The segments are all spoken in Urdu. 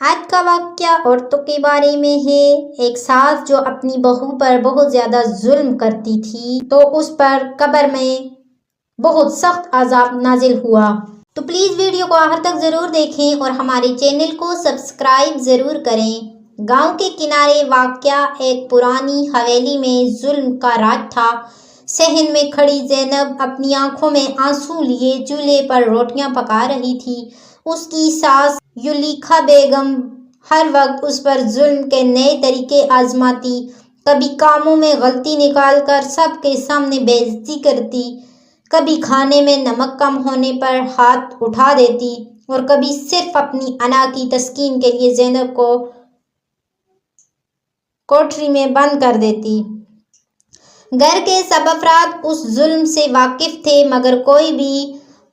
آج کا واقعہ عورتوں کے بارے میں ہے۔ ایک ساس جو اپنی بہو پر بہت زیادہ ظلم کرتی تھی تو اس پر قبر میں بہت سخت عذاب نازل ہوا۔ تو پلیز ویڈیو کو آخر تک ضرور دیکھیں اور ہمارے چینل کو سبسکرائب ضرور کریں۔ گاؤں کے کنارے واقع ایک پرانی حویلی میں ظلم کا راج تھا۔ صحن میں کھڑی زینب اپنی آنکھوں میں آنسو لیے چولہے پر روٹیاں پکا رہی تھی۔ اس کی ساس زلیخا بیگم ہر وقت اس پر ظلم کے نئے طریقے آزماتی، کبھی کاموں میں غلطی نکال کر سب کے سامنے بے عزتی کرتی، کبھی کھانے میں نمک کم ہونے پر ہاتھ اٹھا دیتی اور کبھی صرف اپنی انا کی تسکین کے لیے زینب کو کوٹری میں بند کر دیتی۔ گھر کے سب افراد اس ظلم سے واقف تھے مگر کوئی بھی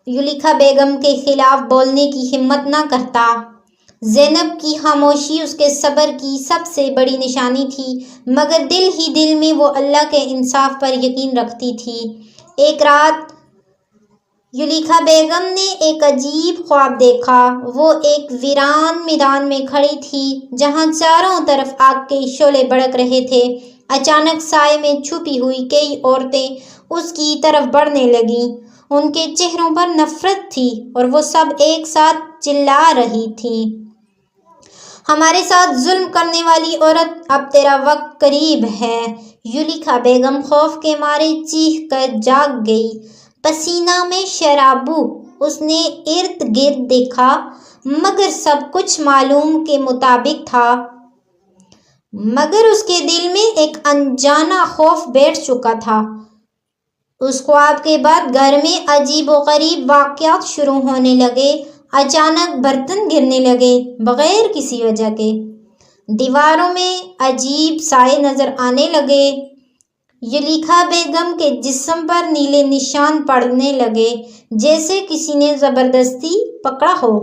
زلیخا بیگم کے خلاف بولنے کی ہمت نہ کرتا۔ زینب کی خاموشی اس کے صبر کی سب سے بڑی نشانی تھی، مگر دل ہی دل میں وہ اللہ کے انصاف پر یقین رکھتی تھی۔ ایک رات زلیخا بیگم نے ایک عجیب خواب دیکھا۔ وہ ایک ویران میدان میں کھڑی تھی جہاں چاروں طرف آگ کے شعلے بھڑک رہے تھے۔ اچانک سائے میں چھپی ہوئی کئی عورتیں اس کی طرف بڑھنے لگیں۔ ان کے چہروں پر نفرت تھی اور وہ سب ایک ساتھ چلا رہی تھیں، ہمارے ساتھ ظلم کرنے والی عورت، اب تیرا وقت قریب ہے۔ زلیخا بیگم خوف کے مارے چیخ کر جاگ گئی، پسینہ میں شرابو۔ اس نے ارد گرد دیکھا مگر سب کچھ معمول کے مطابق تھا، مگر اس کے دل میں ایک انجانا خوف بیٹھ چکا تھا۔ اس خواب کے بعد گھر میں عجیب و غریب واقعات شروع ہونے لگے۔ اچانک برتن گرنے لگے بغیر کسی وجہ کے، دیواروں میں عجیب سائے نظر آنے لگے، زلیخا بیگم کے جسم پر نیلے نشان پڑنے لگے جیسے کسی نے زبردستی پکڑا ہو۔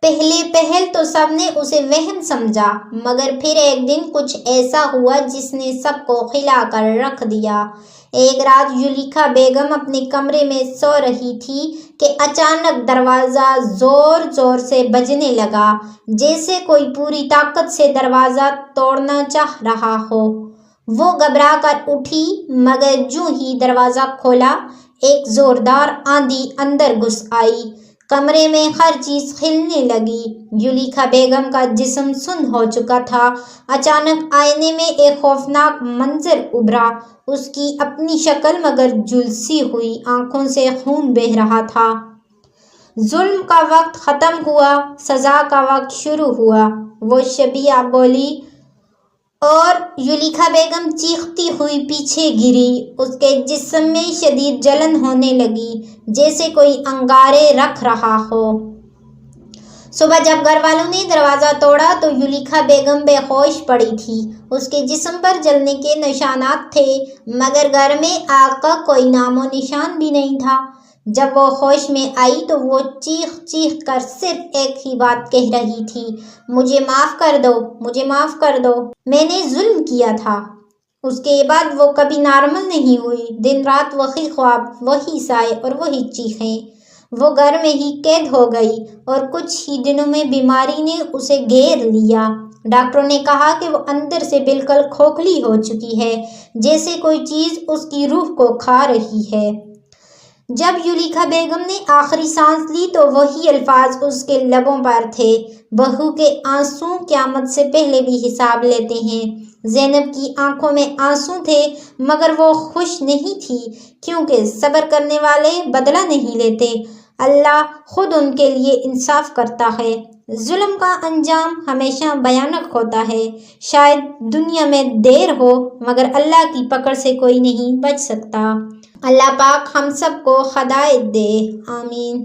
پہل تو سب نے اسے وہم سمجھا، مگر پھر ایک دن کچھ ایسا ہوا جس نے سب کو ہلا کر رکھ دیا۔ ایک رات زلیخا بیگم اپنے کمرے میں سو رہی تھی کہ اچانک دروازہ زور زور سے بجنے لگا، جیسے کوئی پوری طاقت سے دروازہ توڑنا چاہ رہا ہو۔ وہ گھبرا کر اٹھی مگر جوں ہی دروازہ کھولا، ایک زوردار آندھی اندر گھس آئی۔ کمرے میں ہر چیز ہلنے لگی۔ زلیخا بیگم کا جسم سن ہو چکا تھا۔ اچانک آئینے میں ایک خوفناک منظر ابھرا، اس کی اپنی شکل مگر جھلسی ہوئی آنکھوں سے خون بہہ رہا تھا۔ ظلم کا وقت ختم ہوا، سزا کا وقت شروع ہوا، وہ شبیہ بولی اور زلیخا بیگم چیختی ہوئی پیچھے گری۔ اس کے جسم میں شدید جلن ہونے لگی جیسے کوئی انگارے رکھ رہا ہو۔ صبح جب گھر والوں نے دروازہ توڑا تو زلیخا بیگم بے ہوش پڑی تھی۔ اس کے جسم پر جلنے کے نشانات تھے مگر گھر میں آگ کا کوئی نام و نشان بھی نہیں تھا۔ جب وہ ہوش میں آئی تو وہ چیخ چیخ کر صرف ایک ہی بات کہہ رہی تھی، مجھے معاف کر دو، مجھے معاف کر دو، میں نے ظلم کیا تھا۔ اس کے بعد وہ کبھی نارمل نہیں ہوئی، دن رات وہی خواب، وہی سائے اور وہی چیخیں۔ وہ گھر میں ہی قید ہو گئی اور کچھ ہی دنوں میں بیماری نے اسے گھیر لیا۔ ڈاکٹروں نے کہا کہ وہ اندر سے بالکل کھوکھلی ہو چکی ہے، جیسے کوئی چیز اس کی روح کو کھا رہی ہے۔ جب زلیخا بیگم نے آخری سانس لی تو وہی الفاظ اس کے لبوں پر تھے، بہو کے آنسو قیامت سے پہلے بھی حساب لیتے ہیں۔ زینب کی آنکھوں میں آنسو تھے مگر وہ خوش نہیں تھی، کیونکہ صبر کرنے والے بدلہ نہیں لیتے، اللہ خود ان کے لیے انصاف کرتا ہے۔ ظلم کا انجام ہمیشہ بھیانک ہوتا ہے، شاید دنیا میں دیر ہو مگر اللہ کی پکڑ سے کوئی نہیں بچ سکتا۔ اللہ پاک ہم سب کو ہدایت دے، آمین۔